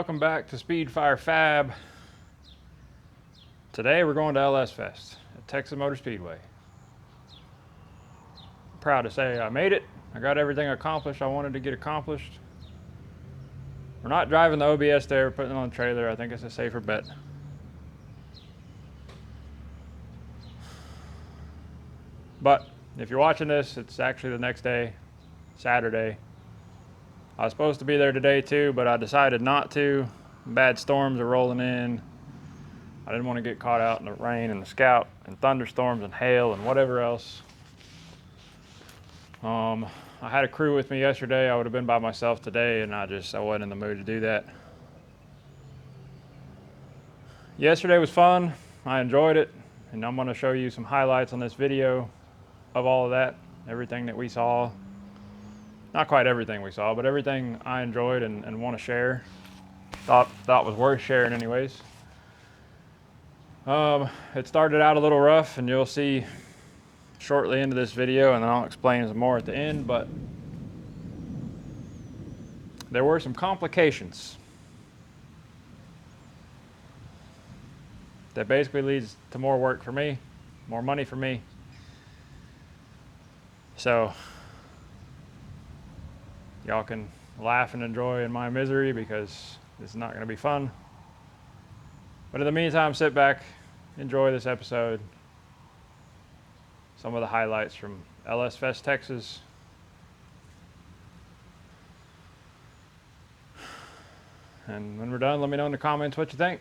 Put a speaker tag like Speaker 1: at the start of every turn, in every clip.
Speaker 1: Welcome back to Speedfire Fab. Today we're going to LSFest at Texas Motor Speedway. I'm proud to say I made it. I got everything accomplished I wanted to get accomplished. We're not driving the OBS there, we're putting it on the trailer. I think it's a safer bet. But if you're watching this, it's actually the next day, Saturday. I was supposed to be there today too, but I decided not to. Bad storms are rolling in. I didn't want to get caught out in the rain and the Scout and thunderstorms and hail and whatever else. I had a crew with me yesterday. I would have been by myself today, and I wasn't in the mood to do that. Yesterday was fun. I enjoyed it, and I'm going to show you some highlights on this video of all of that, everything that we saw. Not quite everything we saw, but everything I enjoyed and want to share. Thought was worth sharing anyways. It started out a little rough, and you'll see shortly into this video, and then I'll explain some more at the end, but there were some complications that basically leads to more work for me, more money for me. So y'all can laugh and enjoy in my misery because this is not going to be fun. But in the meantime, sit back, enjoy this episode. Some of the highlights from LSFest, Texas. And when we're done, let me know in the comments what you think.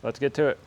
Speaker 1: Let's get to it.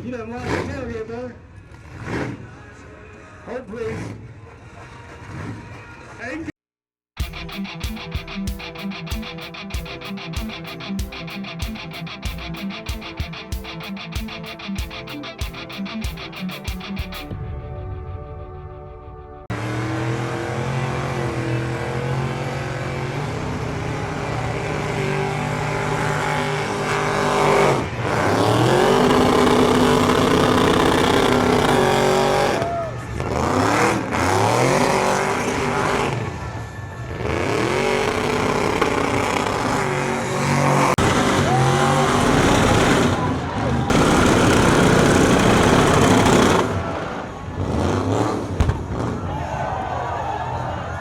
Speaker 2: He doesn't like the tailgate, brother. Hold, please. Hey.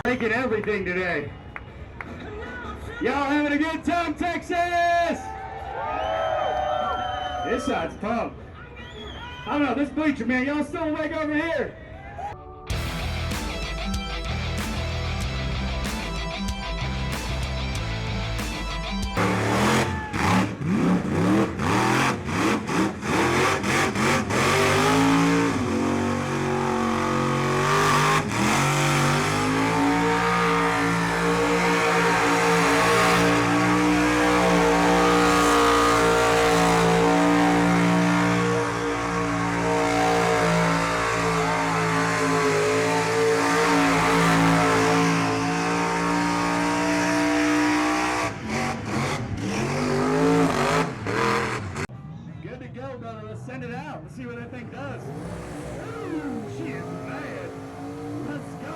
Speaker 2: Making everything today. Y'all having a good time, Texas? This side's pumped. I don't know, this bleacher, man, y'all still awake over here? Send it out. Let's see what that thing does. Ooh, she is mad. Let's go.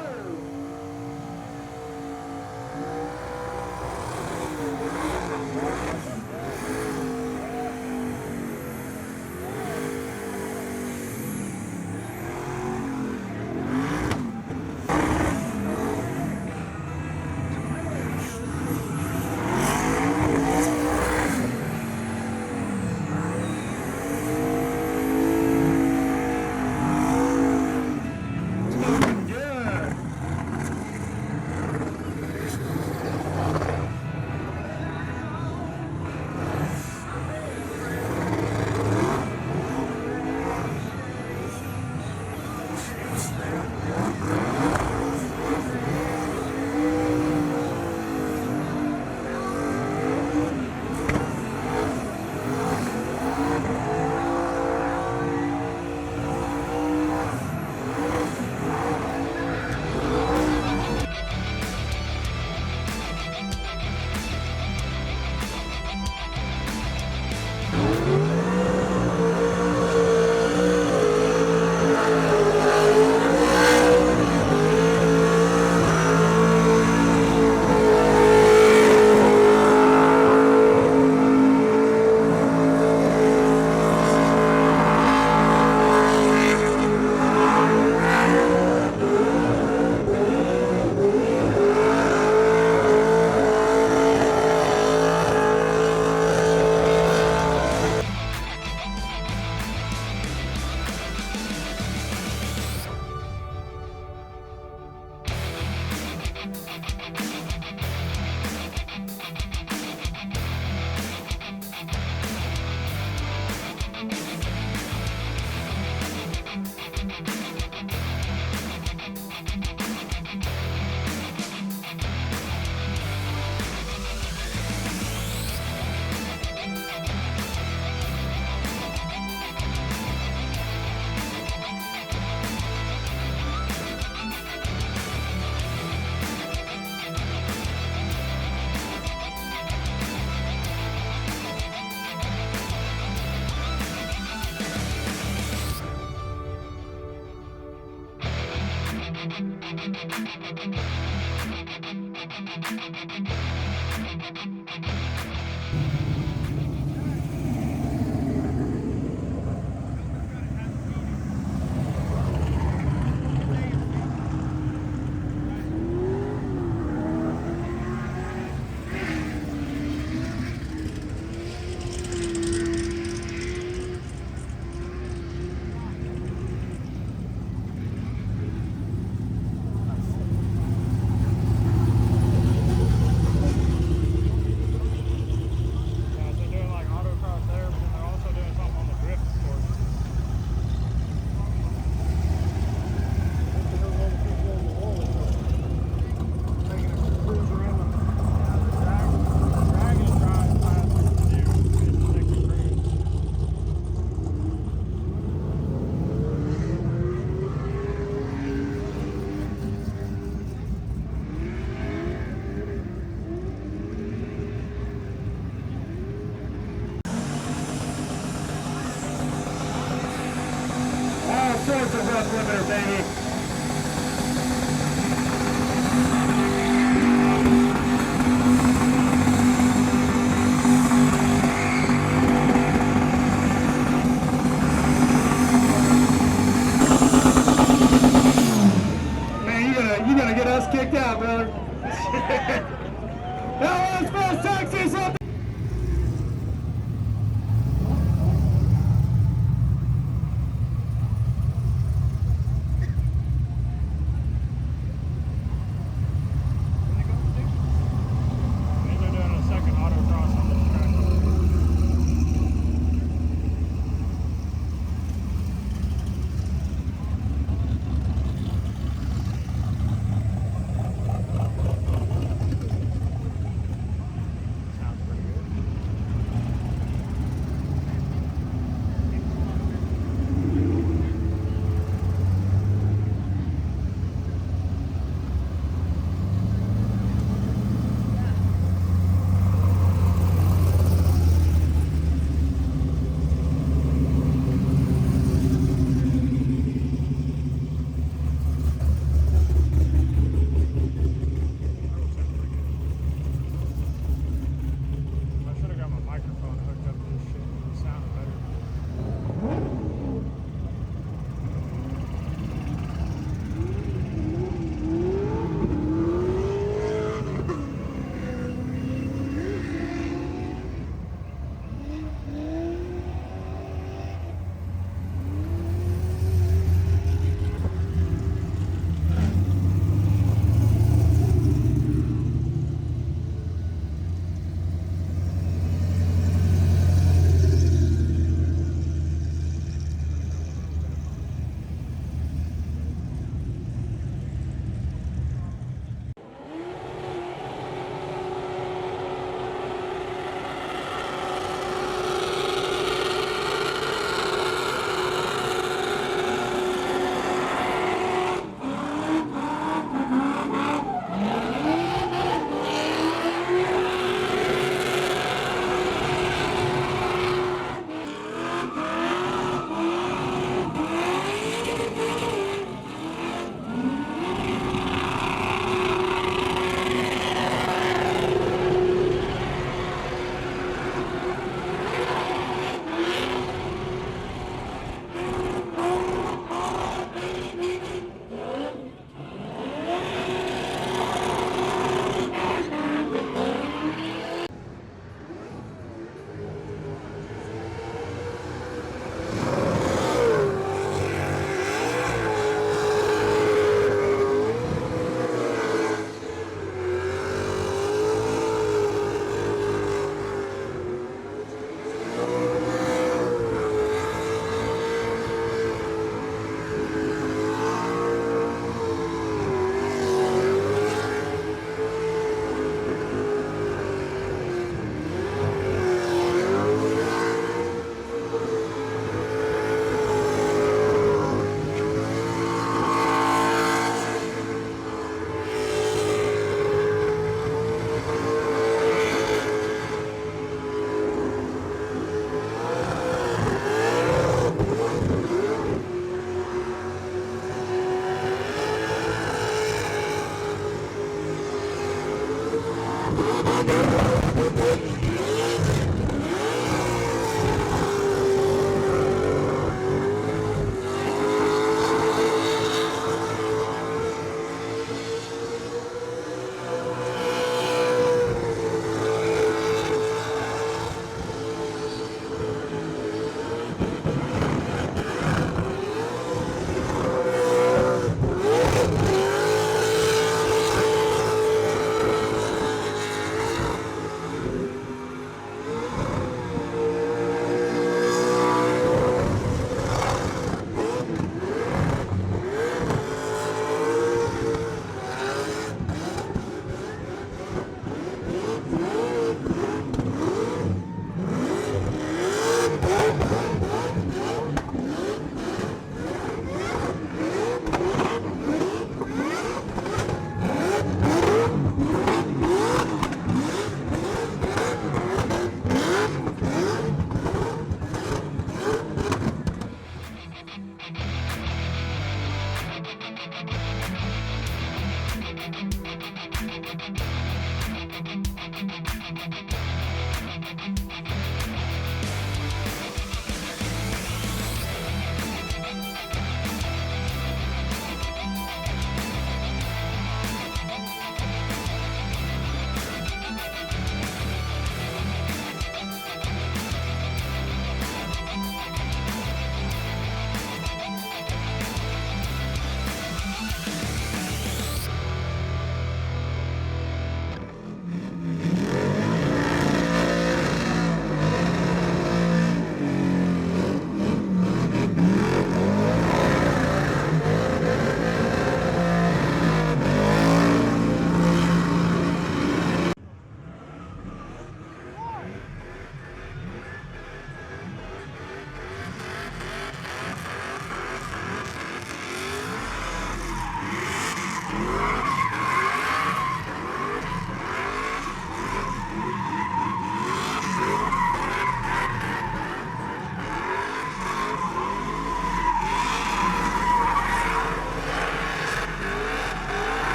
Speaker 2: towards the rough limiter, baby. Man, you gonna get us kicked out, brother. LSFest, Texas, up.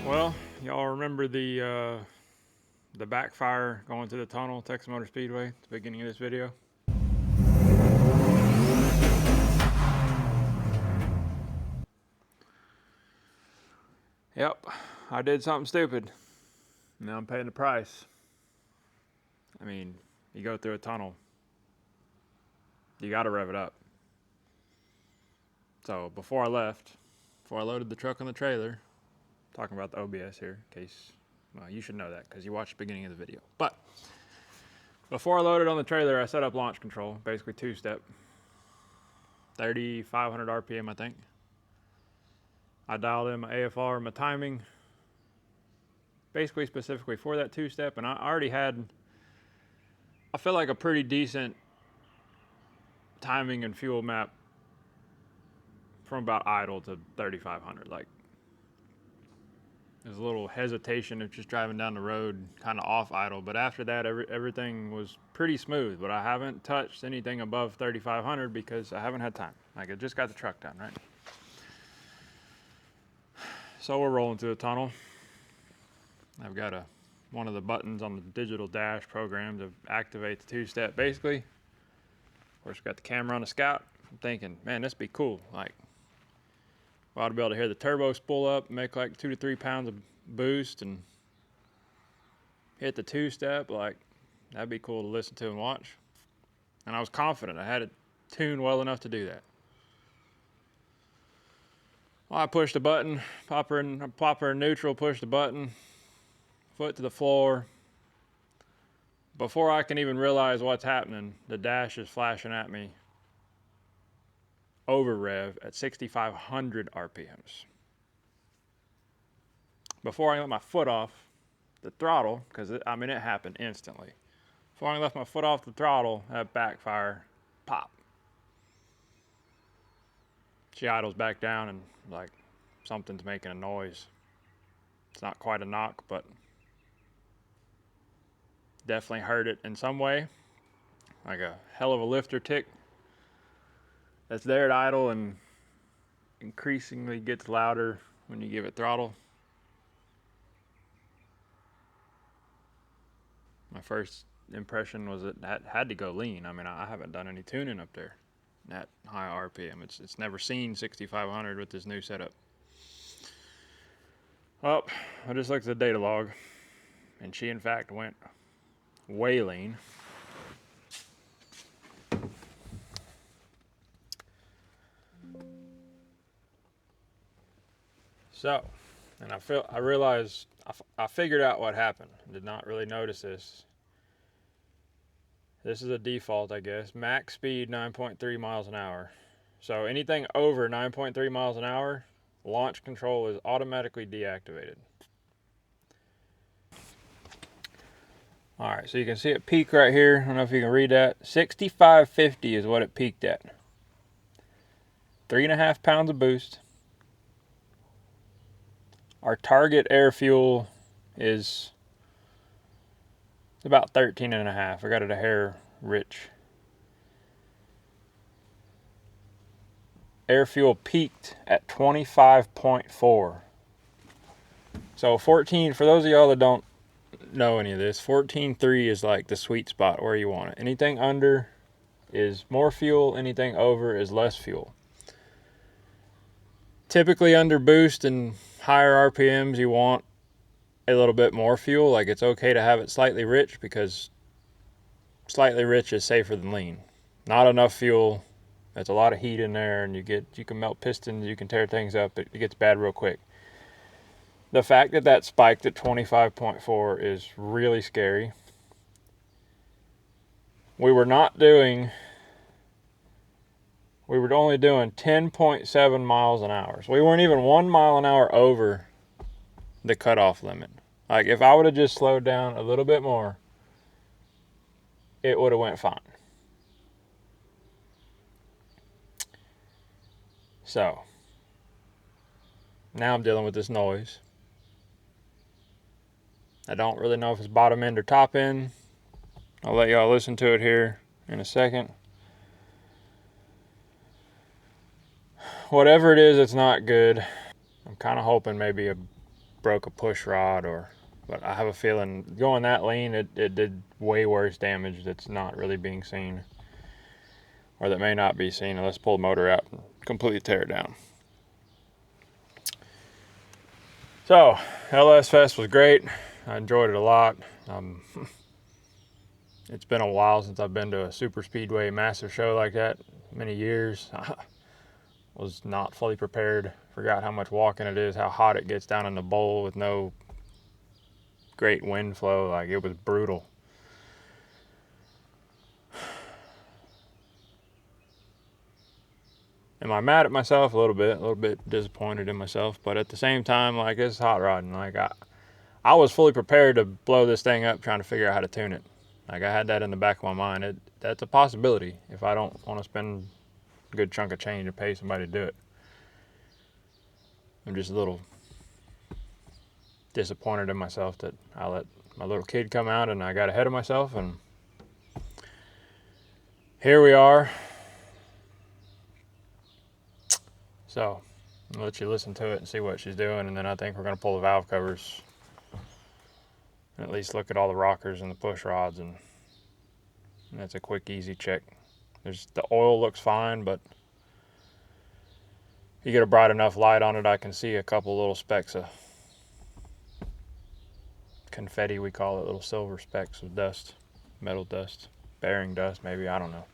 Speaker 1: Well, y'all remember the backfire going to the tunnel, Texas Motor Speedway, at the beginning of this video? Yep, I did something stupid. Now I'm paying the price. I mean, you go through a tunnel, you gotta rev it up. So before I left, before I loaded the truck on the trailer, talking about the OBS here, in case, well, you should know that because you watched the beginning of the video. But before I loaded on the trailer, I set up launch control, basically two-step, 3,500 RPM, I think. I dialed in my AFR, my timing, basically specifically for that two-step, and I already had, I feel like, a pretty decent timing and fuel map from about idle to 3,500. Like, there's a little hesitation of just driving down the road kind of off idle, but after that everything was pretty smooth. But I haven't touched anything above 3,500 because I haven't had time. Like, I just got the truck done, right? So we're rolling through the tunnel. I've got one of the buttons on the digital dash program to activate the two-step, basically. Of course, got the camera on the Scout. I'm thinking, man, this would be cool. Like, I ought to be able to hear the turbo spool up, make like 2 to 3 pounds of boost, and hit the two-step. Like, that'd be cool to listen to and watch. And I was confident I had it tuned well enough to do that. Well, I pushed the button, pop her in neutral, push the button, foot to the floor. Before I can even realize what's happening, the dash is flashing at me over rev at 6,500 RPMs. Before I let my foot off the throttle, because it happened instantly. Before I left my foot off the throttle, that backfire, pop. She idles back down and like something's making a noise. It's not quite a knock, but definitely heard it in some way. Like a hell of a lifter tick that's there at idle and increasingly gets louder when you give it throttle. My first impression was it had to go lean. I mean, I haven't done any tuning up there at high RPM. It's never seen 6,500 with this new setup. Well, I just looked at the data log, and she in fact went way lean. So, and I realized, I figured out what happened. Did not really notice this. This is a default, I guess. Max speed 9.3 miles an hour. So anything over 9.3 miles an hour, launch control is automatically deactivated. All right, so you can see it peak right here. I don't know if you can read that. 6,550 is what it peaked at. 3.5 pounds of boost. Our target air fuel is about 13.5. I got it a hair rich. Air fuel peaked at 25.4. So 14, for those of y'all that don't know any of this, 14.3 is like the sweet spot where you want it. Anything under is more fuel, anything over is less fuel. Typically under boost and higher RPMs, you want a little bit more fuel. Like, it's okay to have it slightly rich because slightly rich is safer than lean. Not enough fuel, that's a lot of heat in there, and you can melt pistons, you can tear things up, it gets bad real quick. The fact that spiked at 25.4 is really scary. We were only doing 10.7 miles an hour. So we weren't even 1 mile an hour over the cutoff limit. Like, if I would have just slowed down a little bit more, it would have went fine. So, now I'm dealing with this noise. I don't really know if it's bottom end or top end. I'll let y'all listen to it here in a second. Whatever it is, it's not good. I'm kind of hoping maybe I broke a push rod, but I have a feeling going that lean, it did way worse damage that's not really being seen, or that may not be seen. Let's pull the motor out and completely tear it down. So, LSFest was great. I enjoyed it a lot. It's been a while since I've been to a super speedway massive show like that. Many years. was not fully prepared. Forgot how much walking it is, how hot it gets down in the bowl with no great wind flow. Like, it was brutal. Am I mad at myself? A little bit disappointed in myself, but at the same time, like, it's hot rodding. Like, I was fully prepared to blow this thing up trying to figure out how to tune it. Like, I had that in the back of my mind. That's a possibility if I don't want to spend a good chunk of change to pay somebody to do it. I'm just a little disappointed in myself that I let my little kid come out and I got ahead of myself, and here we are. So I'll let you listen to it and see what she's doing, and then I think we're going to pull the valve covers and at least look at all the rockers and the push rods, and that's a quick, easy check. The oil looks fine, but you get a bright enough light on it, I can see a couple little specks of confetti, we call it, little silver specks of dust, metal dust, bearing dust maybe, I don't know.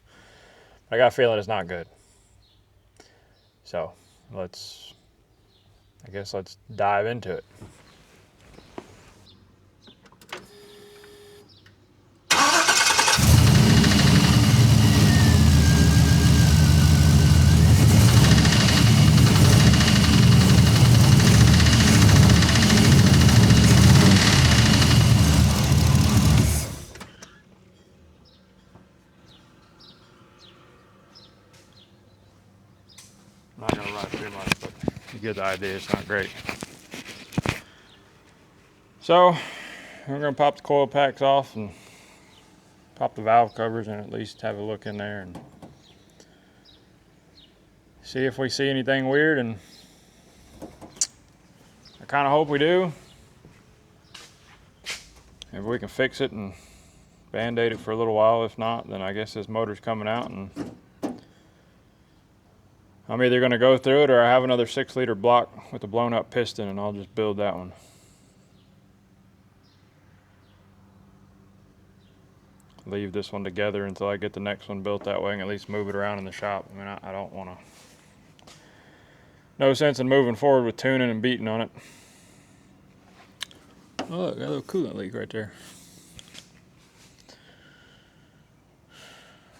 Speaker 1: I got a feeling it's not good. So let's dive into it. I'm not gonna run too much, but you get the idea. It's not great. So we're gonna pop the coil packs off and pop the valve covers and at least have a look in there and see if we see anything weird, and I kind of hope we do. If we can fix it and band-aid it for a little while. If not, then I guess this motor's coming out and I'm either going to go through it or I have another 6-liter block with a blown up piston and I'll just build that one. Leave this one together until I get the next one built, that way I can at least move it around in the shop. I mean, I don't want to, no sense in moving forward with tuning and beating on it. Oh look, got a little coolant leak right there.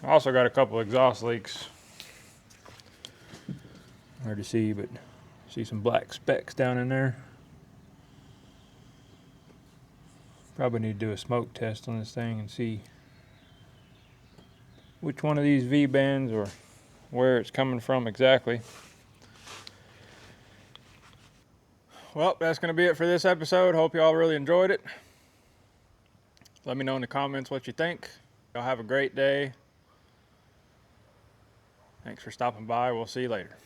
Speaker 1: I also got a couple exhaust leaks. Hard to see, but see some black specks down in there. Probably need to do a smoke test on this thing and see which one of these V-bands or where it's coming from exactly. Well, that's going to be it for this episode. Hope y'all really enjoyed it. Let me know in the comments what you think. Y'all have a great day. Thanks for stopping by. We'll see you later.